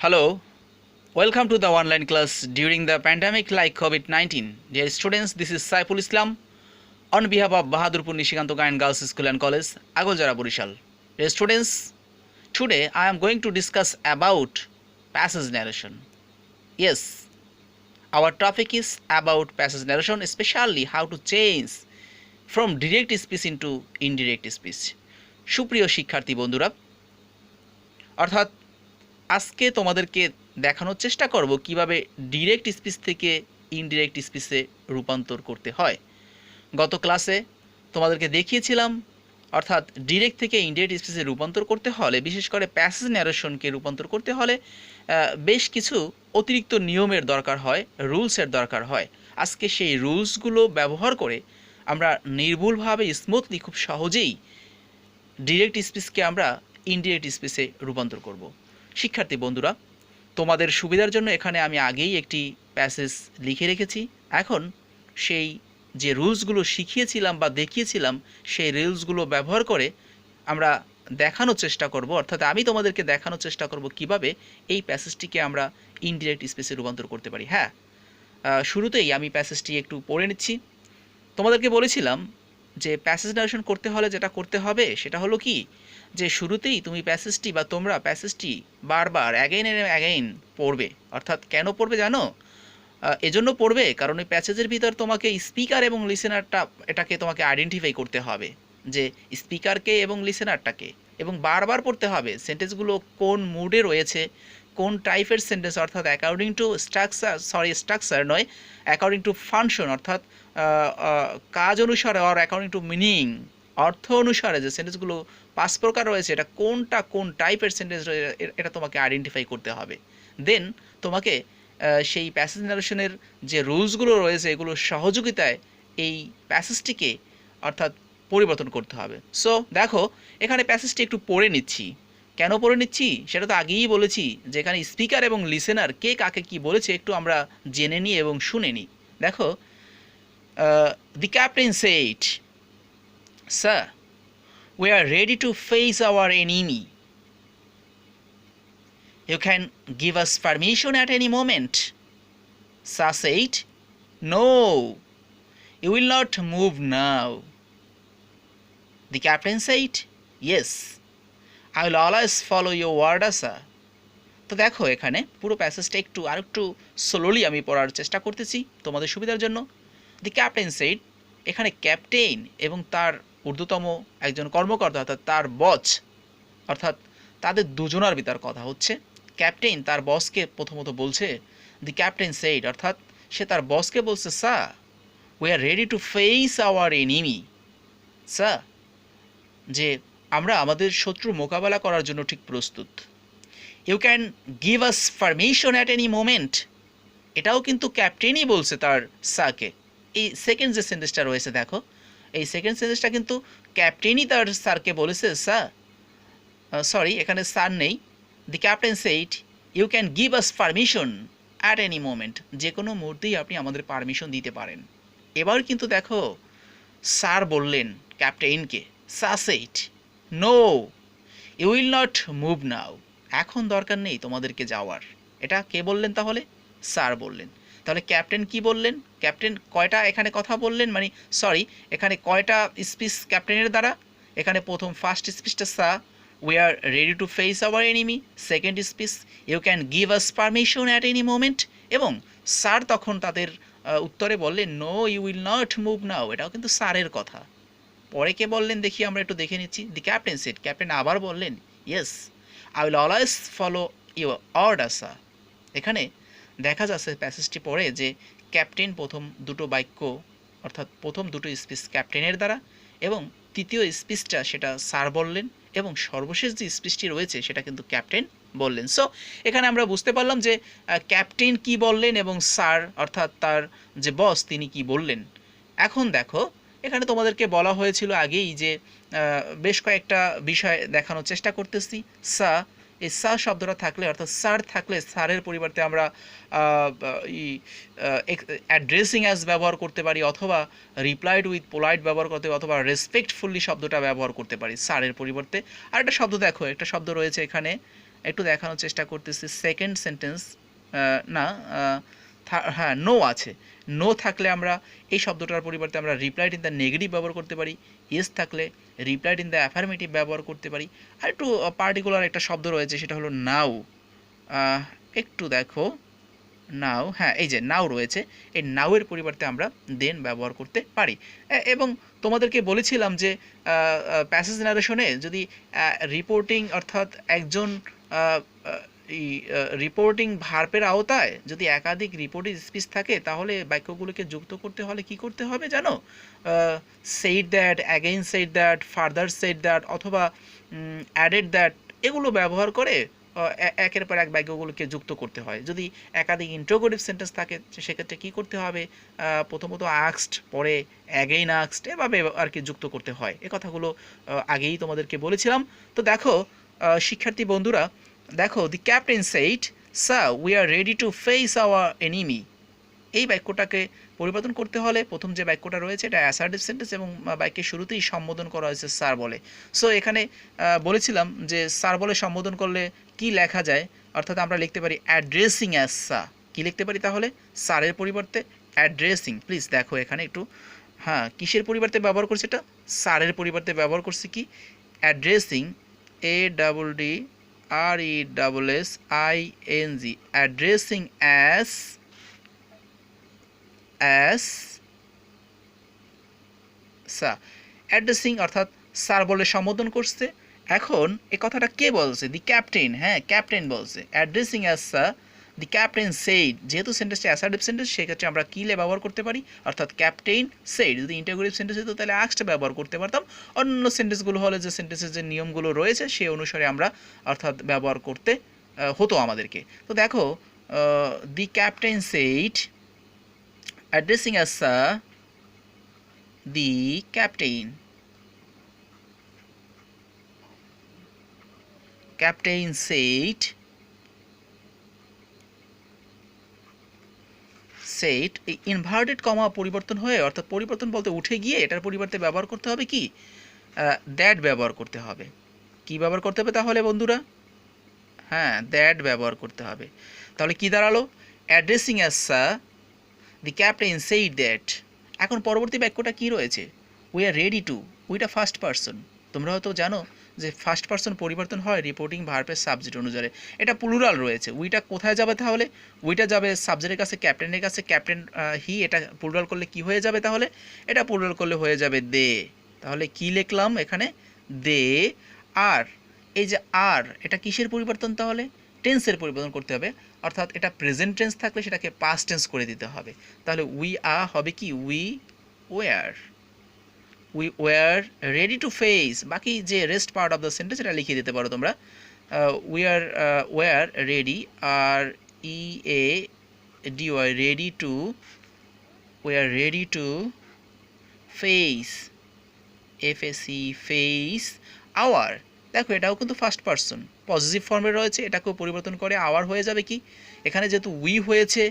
Hello, welcome to the online class during the pandemic like COVID-19. Dear students, this is Saiful Islam on behalf of Bahadurpur Nishikanto Guy and Girls School and College, Agoljara, Borishal. Dear students, today I am going to discuss about passage narration. Yes, our topic is about passage narration, especially how to change from direct speech into indirect speech. সুপ্রিয় শিক্ষার্থী বন্ধুরা, অর্থাৎ আজকে তোমাদেরকে দেখানোর চেষ্টা করব কিভাবে ডিরেক্ট স্পিচ থেকে ইনডিরেক্ট স্পিচে রূপান্তর করতে হয়। গত ক্লাসে তোমাদেরকে দেখিয়েছিলাম, অর্থাৎ ডিরেক্ট থেকে ইনডিরেক্ট স্পিচে রূপান্তর করতে হলে, বিশেষ করে প্যাসেজ ন্যারেশনকে রূপান্তর করতে হলে বেশ কিছু অতিরিক্ত নিয়মের দরকার হয়, রুলসের দরকার হয়। আজকে সেই রুলসগুলো ব্যবহার করে আমরা নির্ভুলভাবে স্মুথলি খুব সহজেই ডিরেক্ট স্পিচকে আমরা ইনডিরেক্ট স্পিচে রূপান্তর করব। শিক্ষার্থী বন্ধুরা, তোমাদের সুবিধার জন্য এখানে আমি আগেই একটি প্যাসেজ লিখে রেখেছি। এখন সেই যে রুলসগুলো শিখিয়েছিলাম বা দেখিয়েছিলাম, সেই রুলসগুলো ব্যবহার করে আমরা দেখানোর চেষ্টা করব, অর্থাৎ আমি তোমাদেরকে দেখানোর চেষ্টা করব কিভাবে এই প্যাসেজটিকে আমরা ইনডিরেক্ট স্পিচে রূপান্তর করতে পারি। হ্যাঁ, শুরুতেই আমি প্যাসেজটি একটু পড়ে নিচ্ছি। তোমাদেরকে বলেছিলাম যে প্যাসেজ নারেশন করতে হলে যেটা করতে হবে সেটা হলো কি, যে শুরুতেই তুমি প্যাসেজটি বা তোমরা প্যাসেজটি বারবার অ্যাগেইন অ্যান্ড অ্যাগেইন পড়বে। অর্থাৎ কেন পড়বে জানো? এজন্য পড়বে কারণ ওই প্যাসেজের ভিতর তোমাকে স্পিকার এবং লিসেনারটা এটাকে তোমাকে আইডেন্টিফাই করতে হবে, যে স্পিকারকে এবং লিসেনারটাকে, এবং বারবার পড়তে হবে সেন্টেন্সগুলো কোন মুডে রয়েছে, কোন টাইপের সেন্টেন্স, অর্থাৎ অ্যাকর্ডিং টু স্ট্রাকচার নয়, অ্যাকর্ডিং টু ফাংশন, অর্থাৎ কাজ অনুসারে, আর অ্যাকর্ডিং টু মিনিং, অর্থ অনুসারে যে সেন্টেন্সগুলো 5 প্রকার রয়েছে, এটা কোনটা কোন টাইপের সেন্টেন্স রয়েছে এটা তোমাকে আইডেন্টিফাই করতে হবে। দেন তোমাকে সেই প্যাসেজ নারেশনের যে রুলসগুলো রয়েছে এগুলোর সহযোগিতায় এই প্যাসেজটিকে অর্থাৎ পরিবর্তন করতে হবে। সো দেখো, এখানে প্যাসেজটি একটু পড়ে নিচ্ছি। কেন পড়ে নিচ্ছি সেটা তো আগেই বলেছি, যে এখানে স্পিকার এবং লিসেনার কে কাকে কি বলেছে একটু আমরা জেনে নিই এবং শুনে নিই। দেখো, the captain said, sir, we are ready to face our enemy. You can give us permission at any moment. Sir said, no, you will not move now. The captain said, yes, I will always follow your order, sir. তো দেখো, এখানে পুরো প্যাসেজটা আরেকটু slowly আমি পড়ার চেষ্টা করতেছি তোমাদের সুবিধার জন্য। দি ক্যাপ্টেন সেইড, এখানে ক্যাপ্টেন এবং তার ঊর্ধ্বতম একজন কর্মকর্তা, অর্থাৎ তার বস, অর্থাৎ তাদের দুজনার ভিতর কথা হচ্ছে। ক্যাপ্টেন তার বসকে প্রথমত বলছে, দি ক্যাপ্টেন সেইড, অর্থাৎ সে তার বসকে বলছে, sir, we are ready to face our enemy. Sir, যে আমরা আমাদের শত্রু মোকাবেলা করার জন্য ঠিক প্রস্তুত। You can give us permission at any moment, এটাও কিন্তু ক্যাপ্টেনই বলছে তার স্যারকে। এই সেকেন্ড যে সেন্টেন্সটা রয়েছে দেখো, এই সেকেন্ড সেন্টেন্সটা কিন্তু ক্যাপ্টেনই তার স্যারকে বলেছে, স্যার, সরি, এখানে স্যার নেই। The captain said, you can give us permission at any moment, যে কোনো মুহূর্তেই আপনি আমাদের পারমিশন দিতে পারেন। এবার কিন্তু দেখো, স্যার বললেন ক্যাপ্টেনকে, sir said, no, you will not move now, এখন দরকার নেই তোমাদেরকে যাওয়ার। এটা কে বললেন তাহলে? স্যার বললেন। তাহলে ক্যাপ্টেন কি বললেন? ক্যাপ্টেন কয়টা এখানে কথা বললেন, মানে সরি, এখানে কয়টা স্পিচ ক্যাপ্টেনের দ্বারা? এখানে ফার্স্ট স্পিচটা, sir, we are ready to face our enemy. Second speech, you can give us permission at any moment. এবং স্যার তখন তাদের উত্তরে বললেন, no, you will not move now, এটাও কিন্তু স্যারের কথা। পরে কে বললেন দেখি, আমরা একটু দেখে নিচ্ছি। দি ক্যাপ্টেন সেড, ক্যাপ্টেন আবার বললেন, yes, I will always follow your order, sir. এখানে দেখা যাচ্ছে প্যাসেজটি পড়ে যে ক্যাপ্টেন প্রথম দুটো বাক্য, অর্থাৎ প্রথম দুটো স্পিচ ক্যাপ্টেনের দ্বারা, এবং তৃতীয় স্পিচটা সেটা স্যার বললেন, এবং সর্বশেষ যে স্পিচটি রয়েছে সেটা কিন্তু ক্যাপ্টেন বললেন। সো এখানে আমরা বুঝতে পারলাম যে ক্যাপ্টেন কি বললেন এবং স্যার, অর্থাৎ তার যে বস, তিনি কি বললেন। এখন দেখো, এখানে তোমাদেরকে বলা হয়েছিল আগেই যে বেশ কয়েকটা বিষয় দেখানোর চেষ্টা করতেছি। স্যার, এই স্যার শব্দটা থাকলে, অর্থাৎ স্যার থাকলে স্যারের পরিবর্তে আমরা অ্যাড্রেসিং অ্যাজ ব্যবহার করতে পারি, অথবা রিপ্লাইড উইথ পোলাইট ব্যবহার করতে, অথবা রেসপেক্টফুলি শব্দটা ব্যবহার করতে পারি স্যারের পরিবর্তে। আর একটা শব্দ দেখো, একটা শব্দ রয়েছে এখানে, একটু দেখানোর চেষ্টা করতেছি। সেকেন্ড সেন্টেন্স না, হ্যাঁ নো আছে। নো থাকলে আমরা এই শব্দটার পরিবর্তে আমরা রিপ্লাইড ইন দ্য নেগেটিভ ব্যবহার করতে পারি। ইয়েস থাকলে রিপ্লাইড ইন দ্য অ্যাফার্মেটিভ ব্যবহার করতে পারি। আর একটু পার্টিকুলার একটা শব্দ রয়েছে, সেটা হলো নাও। একটু দেখো, নাও, হ্যাঁ এই যে নাও রয়েছে, এই নাওয়ের পরিবর্তে আমরা দেন ব্যবহার করতে পারি। এবং তোমাদেরকে বলেছিলাম যে প্যাসেজ নারেশনে যদি রিপোর্টিং অর্থাৎ একজন রিপোর্টিং ভার্বের আওতায় যদি একাধিক রিপোর্টিং স্পিচ থাকে, তাহলে বাক্যগুলোকে যুক্ত করতে হলে কি করতে হবে জানো? Said that, again said that, further said that অথবা অ্যাডেড দ্যাট, এগুলো ব্যবহার করে একের পর এক বাক্যগুলোকে যুক্ত করতে হয়। যদি একাধিক ইন্টারোগেটিভ সেন্টেন্স থাকে সেক্ষেত্রে কী করতে হবে? প্রথমত আক্সড, পরে অ্যাগেইন আক্সড, এভাবে আর কি যুক্ত করতে হয়। এ কথাগুলো আগেই তোমাদেরকে বলেছিলাম। তো দেখো শিক্ষার্থী বন্ধুরা, দেখো the captain said sir we are ready to face our enemy. এই বাক্যটাকে পরিবর্তন করতে হলে প্রথম যে বাক্যটা রয়েছে এটা অ্যাসার্টিভ সেন্টেন্স এবং বাক্যের শুরুতেই সম্বোধন করা হয়েছে স্যার বলে। সো এখানে বলেছিলাম যে স্যার বলে সম্বোধন করলে কি লেখা যায়, অর্থাৎ আমরা লিখতে পারি অ্যাড্রেসিং অ্যাজ স্যার। কী লিখতে পারি তাহলে? স্যারের পরিবর্তে অ্যাড্রেসিং। প্লিজ দেখো এখানে একটু, হ্যাঁ কিসের পরিবর্তে ব্যবহার করছে? এটা স্যারের পরিবর্তে ব্যবহার করছে কি? Addressing, ADDRESSING, addressing as sir. Addressing অর্থাৎ স্যার বলে সম্বোধন করছে। এখন এই কথাটা কে বলছে? দি ক্যাপ্টেন, হ্যাঁ ক্যাপ্টেন বলছে। Addressing as sir the captain said, যেহেতু সেন্টেন্সটা অ্যাসার্টিভ সেন্টেন্স সেক্ষেত্রে আমরা কিলে ব্যবহার করতে পারি, অর্থাৎ ক্যাপ্টেন সেইড। যদি ইন্টারোগেটিভ সেন্টেন্স হতো তাহলে আক্সড ব্যবহার করতে পারতাম। অন্য সেন্টেন্সগুলো হলে যে সেন্টেন্সের যে নিয়মগুলো রয়েছে সেই অনুসারে আমরা অর্থাৎ ব্যবহার করতে হতো আমাদেরকে। তো দেখো the captain said addressing as sir the captain said এই ইনভার্টেড কমা পরিবর্তন হয়ে, অর্থাৎ পরিবর্তন বলতে উঠে গিয়ে এটার পরিবর্তে ব্যবহার করতে হবে কি? দ্যাট ব্যবহার করতে হবে। কি ব্যবহার করতে হবে তাহলে বন্ধুরা? হ্যাঁ দ্যাট ব্যবহার করতে হবে। তাহলে কি দাঁড়ালো? Addressing as sir the captain said that. এখন পরবর্তী বাক্যটা কি রয়েছে? We are ready to. উইটা ফার্স্ট পারসন। তোমরা হয়তো জানো যে ফার্স্ট পারসন পরিবর্তন হয় রিপোর্টিং ভার্বের সাবজেক্ট অনুসারে। এটা প্লুরাল রয়েছে। উইটা কোথায় যাবে তাহলে? উইটা যাবে সাবজেক্টের কাছে, ক্যাপ্টেনের কাছে। ক্যাপ্টেন হি, এটা প্লুরাল করলে কি হয়ে যাবে তাহলে? এটা প্লুরাল করলে হয়ে যাবে দে। তাহলে কি লিখলাম এখানে? দে আর। এই যে আর, এটা কিসের পরিবর্তন তাহলে? টেন্সের পরিবর্তন করতে হবে, অর্থাৎ এটা প্রেজেন্ট টেন্স থাকলে সেটাকে পাস্ট টেন্স করে দিতে হবে। তাহলে উই আর হবে কি? We war ready to face. বাকি যে rest part of the sentence এটা লিখে দিতে পারো তোমরা। War ready, are EADY, ready to, war ready to face, FAC, face our. দেখো এটাও কিন্তু ফার্স্ট পারসন পজিটিভ ফর্মে রয়েছে, এটাকেও পরিবর্তন করে আওয়ার হয়ে যাবে কি? এখানে যেহেতু উই হয়েছে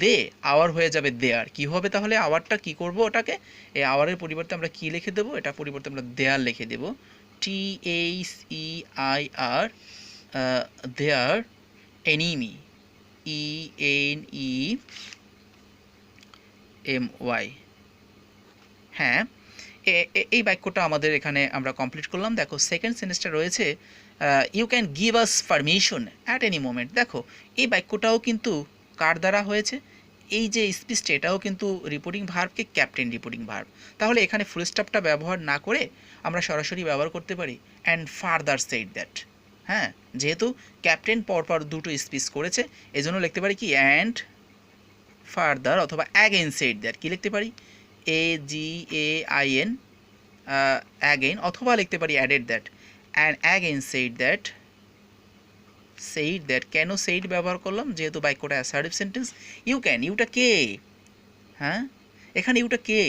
দে, আওয়ার হয়ে যাবে দেয়ার। কি হবে তাহলে? আওয়ারটা কি করব? ওটাকে এই আওয়ারের পরিবর্তে আমরা কি লিখে দেবো? এটা পরিবর্তে আমরা দেয়ার লিখে দেব। THEIR, their. Enemy, ENEMY। হ্যাঁ এই বাক্যটা আমাদের এখানে আমরা কমপ্লিট করলাম। দেখো সেকেন্ড সেন্টেন্সটা রয়েছে you can give us permission at any moment. দেখো এই বাক্যটাও কিন্তু কার দ্বারা হয়েছে? এই যে স্পিচটা এটাও কিন্তু রিপোর্টিং ভার্বকে ক্যাপ্টেন রিপোর্টিং ভার্ব। তাহলে এখানে ফুল স্টপটা ব্যবহার না করে আমরা সরাসরি ব্যবহার করতে পারি অ্যান্ড ফার্দার সেইড দ্যাট। হ্যাঁ যেহেতু ক্যাপ্টেন পরপর দুটো স্পিচ করেছে এজন্য লিখতে পারি কি? অ্যান্ড ফার্দার অথবা অ্যাগেইন সেইড দ্যাট। কি লিখতে পারি? AGAIN, অ্যাগেইন, অথবা লিখতে পারি added that. And again said that. কেন সেইড ব্যবহার করলাম? যেহেতু বাক্যটা অ্যাসার্টিভ সেন্টেন্স। ইউ ক্যান, ইউটা কে? হ্যাঁ এখানে ইউটা কে?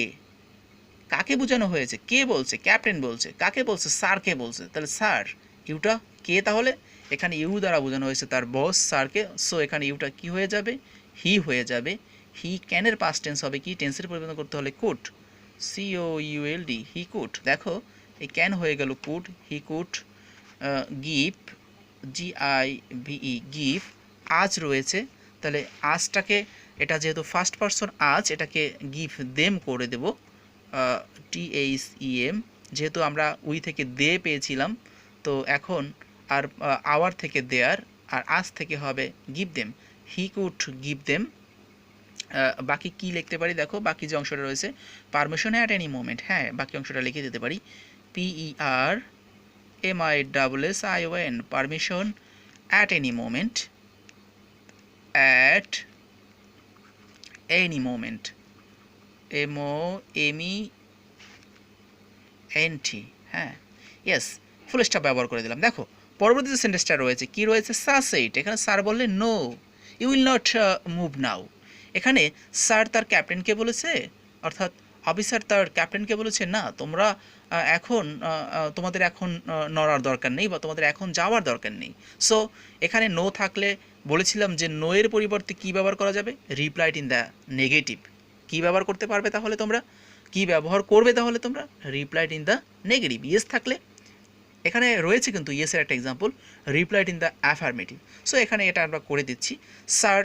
কাকে বোঝানো হয়েছে? কে বলছে? ক্যাপ্টেন বলছে। কাকে বলছে? স্যারকে বলছে। তাহলে স্যার, ইউটা কে তাহলে? এখানে ইউ দ্বারা বোঝানো হয়েছে তার বস স্যারকে। সো এখানে ইউটা কি হয়ে যাবে? হি হয়ে যাবে। হি ক্যানের পাস্ট টেন্স হবে কি? টেন্সের পরিবর্তন করতে হলে কুড, COULD, হি কুড। দেখো এই ক্যান হয়ে গেল could. He could give GIVE give, আজ রয়েছে, তাহলে আজটাকে, এটা যেহেতু ফার্স্ট পারসন আজ, এটাকে গিভ দেম করে দেব, THEM, যেহেতু আমরা উই থেকে দে পেয়েছিলাম, তো এখন আর আওয়ার থেকে দেয়ার, আর আজ থেকে হবে give them, he could give them. বাকি কি লিখতে পারি দেখো, বাকি যে অংশটা রয়েছে, পারমিশন অ্যাট এনি মোমেন্ট, হ্যাঁ বাকি অংশটা লিখে দিতে পারি, PERMISSION, permission at any moment, at any moment, MOMENT, হ্যাঁ ইয়েস, ফুল স্টপ ব্যবহার করে দিলাম। দেখো পরবর্তী যে সেন্টেন্সটা রয়েছে, কি রয়েছে, স্যার সেইট, এখানে স্যার বললে no you will not move now, এখানে স্যার তার ক্যাপ্টেনকে বলেছে, অর্থাৎ অফিসার তার ক্যাপ্টেনকে বলেছে না তোমরা এখন তোমাদের এখন নড়ার দরকার নেই, বা তোমাদের এখন যাওয়ার দরকার নেই। সো এখানে নো থাকলে বলেছিলাম যে নো এর পরিবর্তে কী ব্যবহার করা যাবে, রিপ্লাইড ইন দ্য নেগেটিভ। কী ব্যবহার করতে পারবে তাহলে তোমরা, কী ব্যবহার করবে তাহলে তোমরা, replied in the negative. Yes থাকলে, এখানে রয়েছে কিন্তু ইয়েসের একটা example, replied in the affirmative. So এখানে এটা আমরা করে দিচ্ছি, sir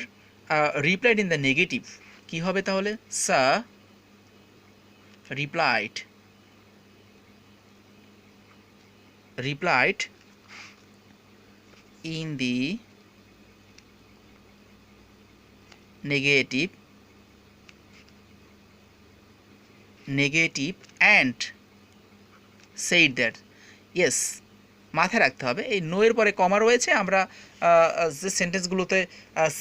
replied in the negative, কী হবে তাহলে, sir replied in the negative and said that, yes মাথায় রাখতে হবে এই নো এর পরে কমা রয়েছে, আমরা যে সেন্টেন্সগুলোতে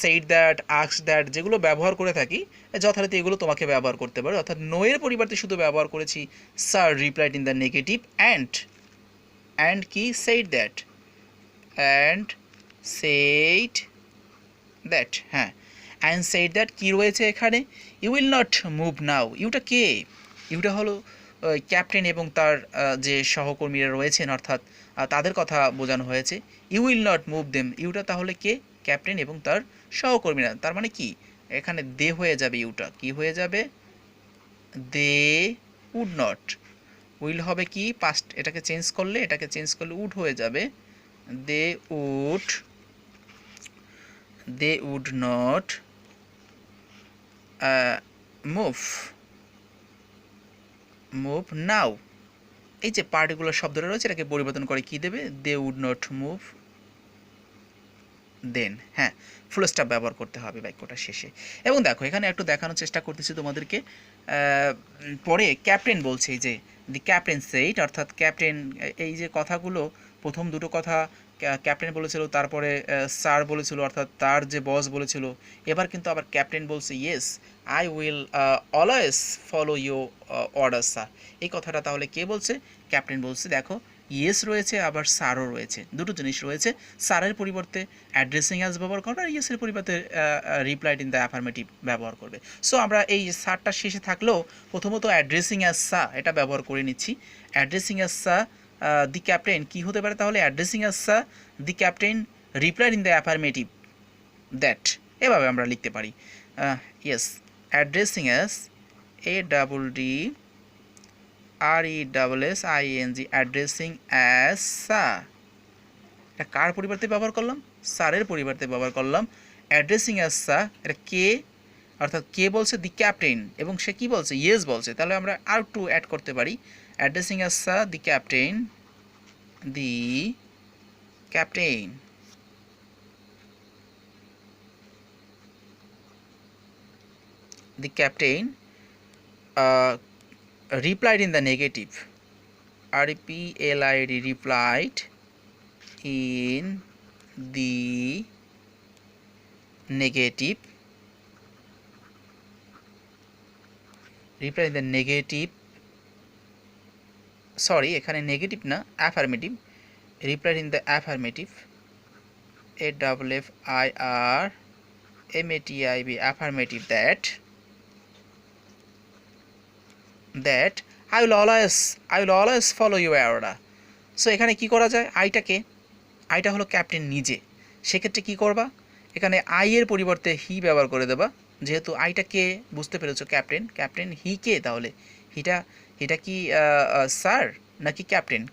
সেইড দ্যাট, আস্ক দ্যাট যেগুলো ব্যবহার করে থাকি যথারীতি এগুলো তোমাকে ব্যবহার করতে পারো, অর্থাৎ নো এর পরিবর্তে শুধু ব্যবহার করেছি sir replied in the negative and কি said that, and said that, হ্যাঁ অ্যান্ড সেইড দ্যাট কী রয়েছে এখানে, you will not move now, ইউটা কে, ইউটা হলো ক্যাপ্টেন এবং তার যে সহকর্মীরা রয়েছেন, অর্থাৎ তাদের কথা বোঝানো হয়েছে, you will not move them, ইউটা তাহলে কে, ক্যাপ্টেন এবং তার সহকর্মীরা, তার মানে কি এখানে দে হয়ে যাবে, ইউটা কি হয়ে যাবে, দে উড নট, উইল হবে কি পাস্ট, এটাকে চেঞ্জ করলে উড হয়ে যাবে, দে উড নট মুভ নাও, এই যে পার্টিকুলার শব্দটা রয়েছে এটাকে পরিবর্তন করে কি দেবে, দে উড নট মুভ দেন, হ্যাঁ ফুল স্টপ ব্যবহার করতে হবে বাক্যটা শেষে। এবং দেখো এখানে একটু দেখানোর চেষ্টা করতেছি তোমাদেরকে, পরে ক্যাপ্টেন বলছে যে দি ক্যাপ্টেন সেইড, অর্থাৎ ক্যাপ্টেন, এই যে কথাগুলো প্রথম দুটো কথা ক্যাপ্টেন বলেছিল, তারপরে স্যার বলেছিল, অর্থাৎ তার যে বস বলেছিল, এবার কিন্তু আবার ক্যাপ্টেন বলছে yes I will always follow your order sir, এই কথাটা তাহলে কে বলছে, ক্যাপ্টেন বলছে। দেখো ইয়েস রয়েছে আবার স্যারও রয়েছে, দুটো জিনিস রয়েছে, স্যারের পরিবর্তে অ্যাড্রেসিং অ্যাজ ব্যবহার করবে, আর ইয়েসের পরিবর্তে রিপ্লাইড ইন দ্য অ্যাফার্মেটিভ ব্যবহার করবে। সো আমরা এই স্যারটা শেষে থাকলেও প্রথমত অ্যাড্রেসিং অ্যাজ সা এটা ব্যবহার করে নিচ্ছি, অ্যাড্রেসিং অ্যাজ সা দি ক্যাপ্টেন কী হতে পারে তাহলে, অ্যাড্রেসিং অ্যাজ সা দি captain replied in the affirmative that, এভাবে আমরা লিখতে পারি, yes addressing as ADRESSING, addressing as সা, এটা কার পরিবর্তে ব্যবহার করলাম, স্যারের পরিবর্তে ব্যবহার করলাম, অ্যাড্রেসিং অ্যাজ সা, এটা কে, অর্থাৎ কে বলছে, দি ক্যাপ্টেন, এবং সে কি বলছে, ইয়েস বলছে, তাহলে আমরা আর টু অ্যাড করতে পারি, অ্যাড্রেসিং অ্যাজ সা দি captain, the captain, replied in the negative, REPLID, replied in the negative, replied in the negative, sorry এখানে নেগেটিভ না affirmative, replied in the affirmative, AFFIRMATIV, affirmative, that I will always follow your order. So এখানে কি করা যায়, আইটা হলো captain নিজে, সেক্ষেত্রে কি করবা, এখানে আই এর পরিবর্তে হি ব্যবহার করে দেবা, যেহেতু আইটা কে বুঝতে পেরেছো, ক্যাপ্টেন হি কে, তাহলে হিটা কি স্যার নাকি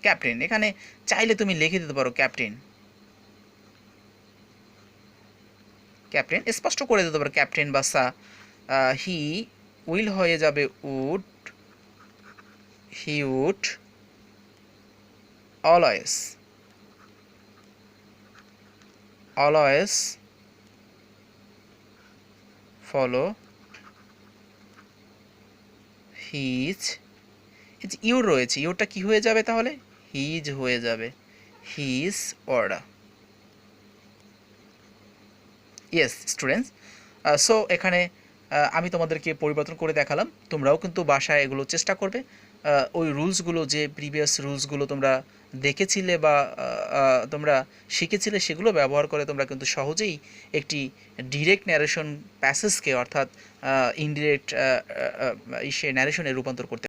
ক্যাপ্টেন, এখানে চাইলে তুমি লিখে দিতে পারো ক্যাপ্টেন, ক্যাপ্টেন স্পষ্ট করে দিতে পারে ক্যাপ্টেন বা সা। হি উইল হয়ে যাবে would, he would always always follow his, your রয়েছে, ইউরটা কি হয়ে যাবে তাহলে? হিজ হয়ে যাবে, his order. Yes students, so এখানে আমি তোমাদেরকে পরিবর্তন করে দেখালাম, তোমরাও কিন্তু বাসায় এগুলো চেষ্টা করবে। ওই রুলসগুলো, যে প্রিভিয়াস রুলসগুলো তোমরা দেখেছিলে বা তোমরা শিখেছিলে, সেগুলো ব্যবহার করে তোমরা কিন্তু সহজেই একটি ডিরেক্ট ন্যারেশন প্যাসেজকে অর্থাৎ ইনডিরেক্ট ইসে ন্যারেশনে রূপান্তর করতে